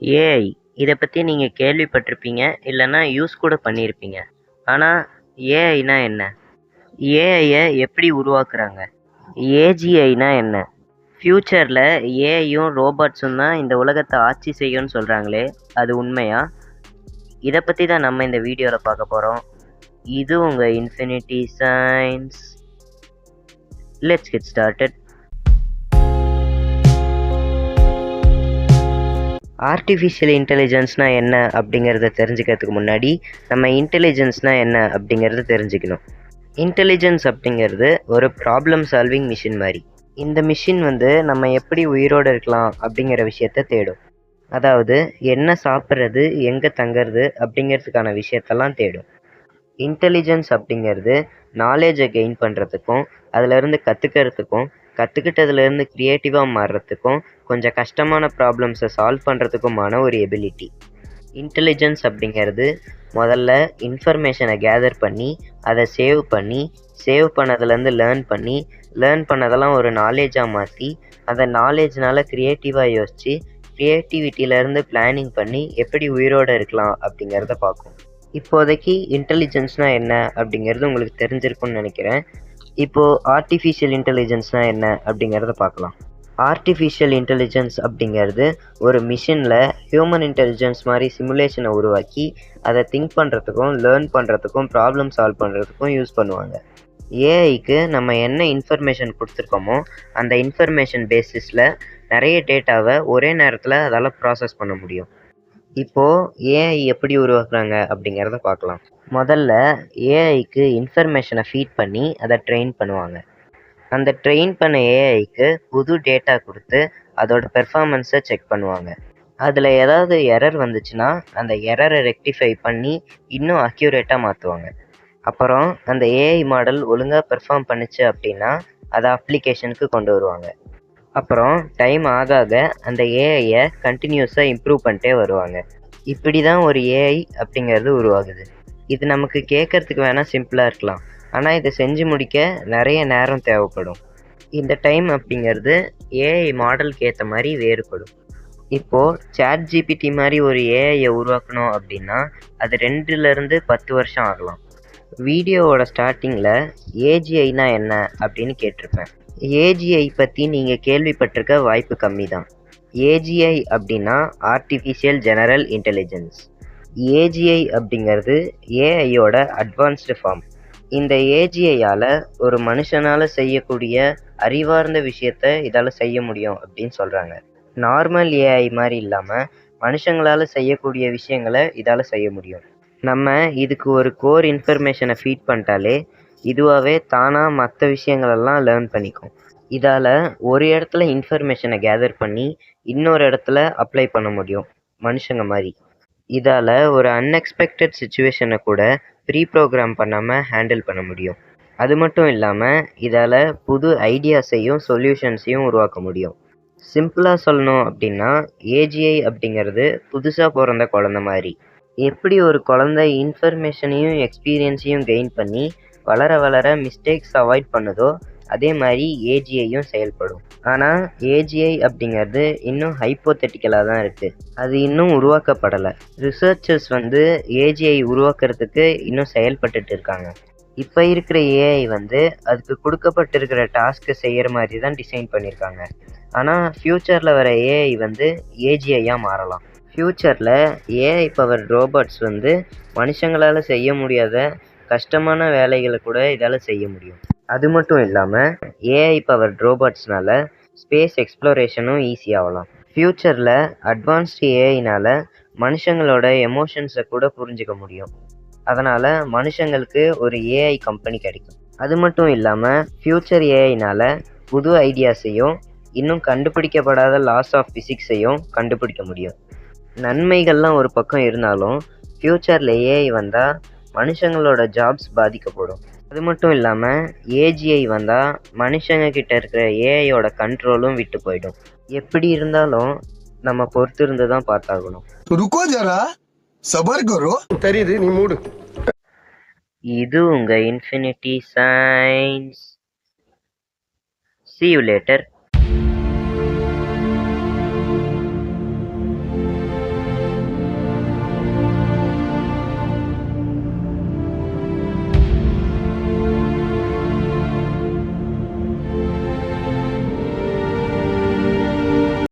AI இதை பற்றி நீங்கள் கேள்விப்பட்டிருப்பீங்க, இல்லைன்னா யூஸ் கூட பண்ணியிருப்பீங்க. ஆனால் ஏஐனா என்ன? ஏஐயை எப்படி உருவாக்குறாங்க? ஏஜிஐனா என்ன? ஃப்யூச்சரில் ஏஐயும் ரோபோட்ஸும் தான் இந்த உலகத்தை ஆட்சி செய்யும்னு சொல்கிறாங்களே, அது உண்மையா? இதை பற்றி தான் நம்ம இந்த வீடியோவில் பார்க்க போகிறோம். இது உங்கள் infinity science. Let's get started. Artificial இன்டெலிஜென்ஸ்னால் என்ன அப்படிங்கிறத தெரிஞ்சுக்கிறதுக்கு முன்னாடி நம்ம இன்டெலிஜென்ஸ்னால் என்ன அப்படிங்கிறத தெரிஞ்சுக்கணும். இன்டெலிஜென்ஸ் அப்படிங்கிறது ஒரு ப்ராப்ளம் சால்விங் மிஷின் மாதிரி. இந்த மிஷின் நம்ம எப்படி உயிரோடு இருக்கலாம் அப்படிங்கிற விஷயத்த தேடும். அதாவது என்ன சாப்பிட்றது, எங்கே தங்கிறது அப்படிங்கிறதுக்கான விஷயத்தெல்லாம் தேடும். இன்டெலிஜென்ஸ் அப்படிங்கிறது நாலேஜை கெயின் பண்ணுறதுக்கும், அதிலேருந்து கற்றுக்கிறதுக்கும், கற்றுக்கிட்டதுலேருந்து க்ரியேட்டிவாக மாறுறதுக்கும், கொஞ்சம் கஷ்டமான ப்ராப்ளம்ஸை சால்வ் பண்ணுறதுக்குமான ஒரு எபிலிட்டி. இன்டெலிஜென்ஸ் அப்படிங்கிறது முதல்ல இன்ஃபர்மேஷனை கேதர் பண்ணி, அதை சேவ் பண்ணதுலேருந்து லேர்ன் பண்ணதெல்லாம் ஒரு நாலேஜாக மாற்றி, அந்த நாலேஜ்னால் க்ரியேட்டிவாக யோசித்து, க்ரியேட்டிவிட்டியிலேருந்து பிளானிங் பண்ணி எப்படி உயிரோடு இருக்கலாம் அப்படிங்கிறத பார்க்கும். இப்போதைக்கு இன்டெலிஜென்ஸ்னால் என்ன அப்படிங்கிறது உங்களுக்கு தெரிஞ்சிருக்கும்னு நினைக்கிறேன். இப்போது ஆர்டிஃபிஷியல் இன்டெலிஜென்ஸ்னால் என்ன அப்படிங்கிறத பார்க்கலாம். ஆர்டிஃபிஷியல் இன்டெலிஜென்ஸ் அப்படிங்கிறது ஒரு மிஷினில் ஹியூமன் இன்டெலிஜென்ஸ் மாதிரி சிமுலேஷனை உருவாக்கி அதை திங்க் பண்ணுறதுக்கும், லேர்ன் பண்ணுறதுக்கும், ப்ராப்ளம் சால்வ் பண்ணுறதுக்கும் யூஸ் பண்ணுவாங்க. ஏஐக்கு நம்ம என்ன இன்ஃபர்மேஷன் கொடுத்துருக்கோமோ அந்த இன்ஃபர்மேஷன் பேசிஸில் நிறைய டேட்டாவை ஒரே நேரத்தில் அதால் ப்ராசஸ் பண்ண முடியும். இப்போது ஏஐ எப்படி உருவாக்குறாங்க அப்படிங்கிறத பார்க்கலாம். முதல்ல ஏஐக்கு இன்ஃபர்மேஷனை ஃபீட் பண்ணி அதை ட்ரெயின் பண்ணுவாங்க. அந்த ட்ரெயின் பண்ண ஏஐக்கு புது டேட்டா கொடுத்து அதோட பெர்ஃபார்மன்ஸை செக் பண்ணுவாங்க. அதில் ஏதாவது எரர் வந்துச்சுன்னா அந்த எரரை ரெக்டிஃபை பண்ணி இன்னும் அக்யூரேட்டாக மாற்றுவாங்க. அப்புறம் அந்த ஏஐ மாடல் ஒழுங்காக பெர்ஃபார்ம் பண்ணுச்சு அப்படின்னா அதை அப்ளிகேஷனுக்கு கொண்டு வருவாங்க. அப்புறம் டைம் ஆக ஆக அந்த ஏஐயை கண்டினியூஸாக இம்ப்ரூவ் பண்ணிட்டே வருவாங்க. இப்படி தான் ஒரு ஏஐ அப்படிங்கிறது உருவாகுது. இது நமக்கு கேட்குறதுக்கு வேணால் சிம்பிளாக இருக்கலாம், ஆனால் இதை செஞ்சு முடிக்க நிறைய நேரம் தேவைப்படும். இந்த டைம் அப்படிங்கிறது ஏஐ மாடலுக்கு ஏற்ற மாதிரி வேறுபடும். இப்போது ChatGPT மாதிரி ஒரு ஏஐயை உருவாக்கணும் அப்படின்னா அது 2லேருந்து 10 வருஷம் ஆகலாம். வீடியோவோட ஸ்டார்டிங்கில் ஏஜிஐனா என்ன அப்படின்னு கேட்டிருப்பேன். ஏஜிஐ பற்றி நீங்கள் கேள்விப்பட்டிருக்க வாய்ப்பு கம்மி தான். ஏஜிஐ அப்படின்னா ஆர்டிஃபிஷியல் ஜெனரல் இன்டெலிஜென்ஸ். ஏஜிஐ அப்படிங்கிறது ஏஐயோட அட்வான்ஸ்டு ஃபார்ம். இந்த ஏஜிஐயால் ஒரு மனுஷனால் செய்யக்கூடிய அறிவார்ந்த விஷயத்த இதால் செய்ய முடியும் அப்படின்னு சொல்கிறாங்க. நார்மல் ஏஐ மாதிரி இல்லாமல் மனுஷங்களால் செய்யக்கூடிய விஷயங்களை இதால் செய்ய முடியும். நம்ம இதுக்கு ஒரு கோர் இன்ஃபர்மேஷனை ஃபீட் பண்ணிட்டாலே இதுவாகவே தானாக மற்ற விஷயங்களெல்லாம் லேர்ன் பண்ணிக்கும். இதால் ஒரு இடத்துல இன்ஃபர்மேஷனை கேதர் பண்ணி இன்னொரு இடத்துல அப்ளை பண்ண முடியும் மனுஷங்க மாதிரி. இதால் ஒரு அன்எக்ஸ்பெக்டட் சுச்சுவேஷனை கூட ப்ரீ ப்ரோக்ராம் பண்ணாமல் ஹேண்டில் பண்ண முடியும். அது மட்டும் இல்லாமல் இதால் புது ஐடியாஸையும் சொல்யூஷன்ஸையும் உருவாக்க முடியும். சிம்பிளாக சொல்லணும் அப்படின்னா ஏஜிஐ அப்படிங்கிறது புதுசாக பிறந்த குழந்த மாதிரி. எப்படி ஒரு குழந்தை இன்ஃபர்மேஷனையும் எக்ஸ்பீரியன்ஸையும் கெயின் பண்ணி வளர வளர மிஸ்டேக்ஸ் அவாய்ட் பண்ணுதோ அதே மாதிரி ஏஜிஐயும் செயல்படும். ஆனால் ஏஜிஐ அப்படிங்கிறது இன்னும் ஹைப்போதெட்டிக்கலாக தான் இருக்குது. அது இன்னும் உருவாக்கப்படலை. ரிசர்ச்சர்ஸ் ஏஜிஐ உருவாக்குறதுக்கு இன்னும் செயல்பட்டுட்டு இருக்காங்க. இப்போ இருக்கிற ஏஐ அதுக்கு கொடுக்கப்பட்டிருக்கிற டாஸ்க்கை செய்கிற மாதிரி தான் டிசைன் பண்ணியிருக்காங்க. ஆனால் ஃப்யூச்சரில் வர ஏஐ ஏஜிஐயாக மாறலாம். ஃப்யூச்சரில் ஏஐ பவர் ரோபோட்ஸ் மனுஷங்களால் செய்ய முடியாத கஷ்டமான வேலைகளை கூட இதால் செய்ய முடியும். அது மட்டும் இல்லாமல் ஏஐ பவர் ரோபோட்ஸ்னால ஸ்பேஸ் எக்ஸ்ப்ளோரேஷனும் ஈஸியாகலாம். ஃப்யூச்சரில் அட்வான்ஸ்டு ஏஐனால் மனுஷங்களோட எமோஷன்ஸை கூட புரிஞ்சிக்க முடியும். அதனால் மனுஷங்களுக்கு ஒரு ஏஐ கம்பெனி கிடைக்கும். அது மட்டும் இல்லாமல் ஃப்யூச்சர் ஏஐனால் புது ஐடியாஸையும் இன்னும் கண்டுபிடிக்கப்படாத லாஸ் ஆஃப் ஃபிசிக்ஸையும் கண்டுபிடிக்க முடியும். நன்மைகள்லாம் ஒரு பக்கம் இருந்தாலும் ஃப்யூச்சரில் ஏஐ வந்தால் மனுஷங்களோட ஜாப்ஸ் பாதிக்கப்படும். அது மட்டும் இல்லாமல் ஏஜிஐ வந்தால் மனுஷங்க கிட்ட இருக்கிற ஏஐயோட கண்ட்ரோலும் விட்டு போயிடும். எப்படி இருந்தாலும் நம்ம பொறுத்து இருந்து தான் பார்த்தாகணும். தெரியுது, நீ மூடு. இது உங்கள் infinity science. See you later.